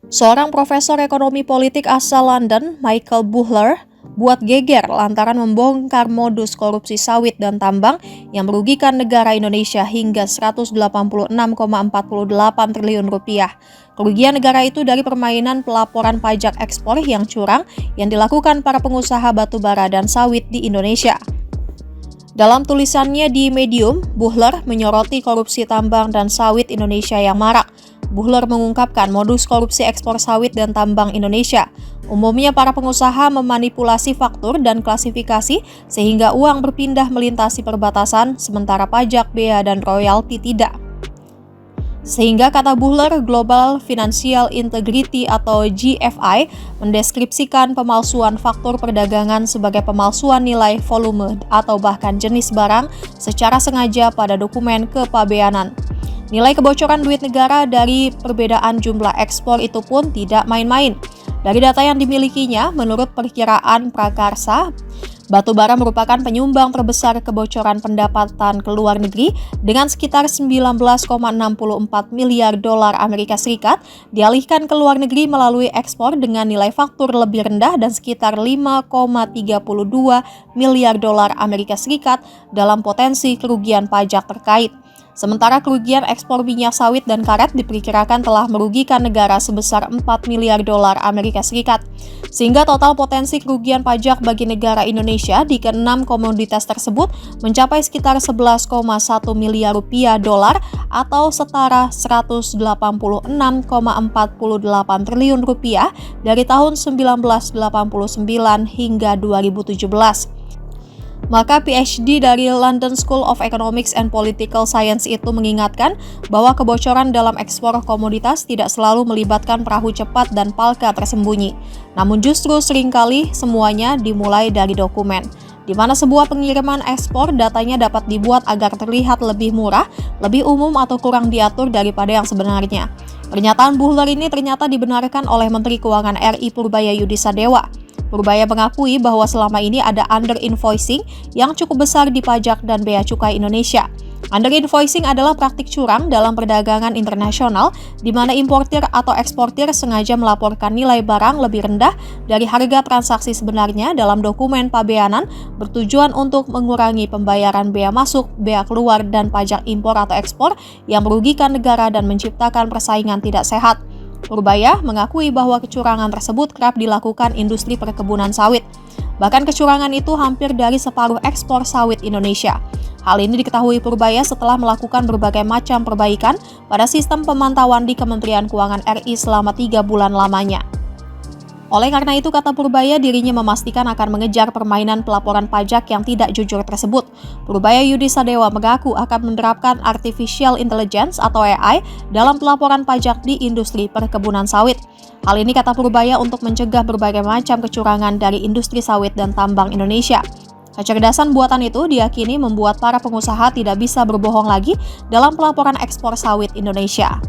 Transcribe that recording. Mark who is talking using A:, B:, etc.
A: Seorang profesor ekonomi politik asal London, Michael Buhler, buat geger lantaran membongkar modus korupsi sawit dan tambang yang merugikan negara Indonesia hingga 186,48 triliun rupiah. Kerugian negara itu dari permainan pelaporan pajak ekspor yang curang yang dilakukan para pengusaha batubara dan sawit di Indonesia. Dalam tulisannya di Medium, Buhler menyoroti korupsi tambang dan sawit Indonesia yang marak. Buhler mengungkapkan modus korupsi ekspor sawit dan tambang Indonesia. Umumnya para pengusaha memanipulasi faktur dan klasifikasi sehingga uang berpindah melintasi perbatasan, sementara pajak, bea, dan royalti tidak. Sehingga kata Buhler, Global Financial Integrity atau GFI mendeskripsikan pemalsuan faktur perdagangan sebagai pemalsuan nilai volume atau bahkan jenis barang secara sengaja pada dokumen kepabeanan. Nilai kebocoran duit negara dari perbedaan jumlah ekspor itu pun tidak main-main. Dari data yang dimilikinya, menurut perkiraan Prakarsa, batubara merupakan penyumbang terbesar kebocoran pendapatan ke luar negeri dengan sekitar 19,64 miliar dolar Amerika Serikat dialihkan ke luar negeri melalui ekspor dengan nilai faktur lebih rendah dan sekitar 5,32 miliar dolar Amerika Serikat dalam potensi kerugian pajak terkait. Sementara kerugian ekspor minyak sawit dan karet diperkirakan telah merugikan negara sebesar 4 miliar dolar Amerika Serikat. Sehingga total potensi kerugian pajak bagi negara Indonesia di ke-6 komoditas tersebut mencapai sekitar 11,1 miliar rupiah dolar atau setara 186,48 triliun rupiah dari tahun 1989 hingga 2017. Maka PhD dari London School of Economics and Political Science itu mengingatkan bahwa kebocoran dalam ekspor komoditas tidak selalu melibatkan perahu cepat dan palka tersembunyi. Namun justru seringkali semuanya dimulai dari dokumen, di mana sebuah pengiriman ekspor datanya dapat dibuat agar terlihat lebih murah, lebih umum atau kurang diatur daripada yang sebenarnya. Pernyataan Buhler ini ternyata dibenarkan oleh Menteri Keuangan RI Purbaya Yudisadewa. Purbaya mengakui bahwa selama ini ada under-invoicing yang cukup besar di pajak dan bea cukai Indonesia. Under-invoicing adalah praktik curang dalam perdagangan internasional di mana importir atau eksportir sengaja melaporkan nilai barang lebih rendah dari harga transaksi sebenarnya dalam dokumen pabeanan bertujuan untuk mengurangi pembayaran bea masuk, bea keluar, dan pajak impor atau ekspor yang merugikan negara dan menciptakan persaingan tidak sehat. Purbaya mengakui bahwa kecurangan tersebut kerap dilakukan industri perkebunan sawit. Bahkan kecurangan itu hampir dari separuh ekspor sawit Indonesia. Hal ini diketahui Purbaya setelah melakukan berbagai macam perbaikan pada sistem pemantauan di Kementerian Keuangan RI selama 3 bulan lamanya. Oleh karena itu, kata Purbaya, dirinya memastikan akan mengejar permainan pelaporan pajak yang tidak jujur tersebut. Purbaya Yudisadewa mengaku akan menerapkan Artificial Intelligence atau AI dalam pelaporan pajak di industri perkebunan sawit. Hal ini, kata Purbaya, untuk mencegah berbagai macam kecurangan dari industri sawit dan tambang Indonesia. Kecerdasan buatan itu diyakini membuat para pengusaha tidak bisa berbohong lagi dalam pelaporan ekspor sawit Indonesia.